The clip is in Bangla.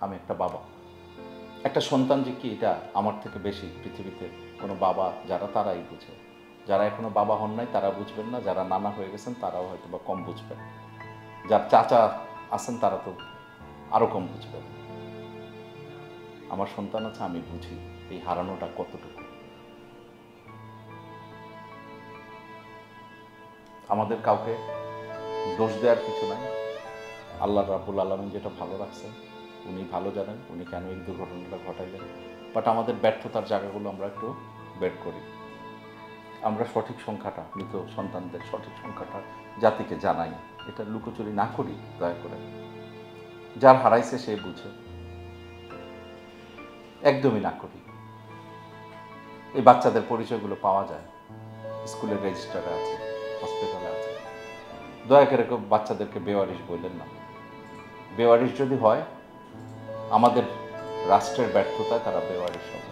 আমি একটা বাবা। একটা সন্তান যে কি এটা আমার থেকে বেশি পৃথিবীতে কোনো বাবা যারা তারাই বুঝে। যারা এখনো বাবা হন নাই তারা বুঝবেন না, যারা নানা হয়ে গেছেন তারাও হয়তো বা কম বুঝবেন, যার চাচা আছেন তারা তো আরও কম বুঝবেন। আমার সন্তান আছে, আমি বুঝি এই হারানোটা কতটুকু। আমাদের কাউকে দোষ দেওয়ার কিছু নাই। আল্লাহ রাব্বুল আলামিন যেটা ভালো রাখছেন উনি ভালো জানেন, উনি কেন এই দুর্ঘটনাটা ঘটাইলেন। বাট আমাদের ব্যর্থতার জায়গাগুলো আমরা একটু বের করি। আমরা সঠিক সংখ্যাটা, মৃত সন্তানদের সঠিক সংখ্যাটা জাতিকে জানাই, এটা লুকোচুরি না করি দয়া করে। যার হারাইছে সে বুঝে, একদমই না করি। এই বাচ্চাদের পরিচয়গুলো পাওয়া যায়, স্কুলের রেজিস্টারে আছে, হসপিটালে আছে। দয়া করে কেউ বাচ্চাদেরকে বেওয়ারিশ বললেন না। বেওয়ারিশ যদি হয় আমাদের রাষ্ট্রের ব্যর্থতায় তারা বেওয়ারিশ হবে।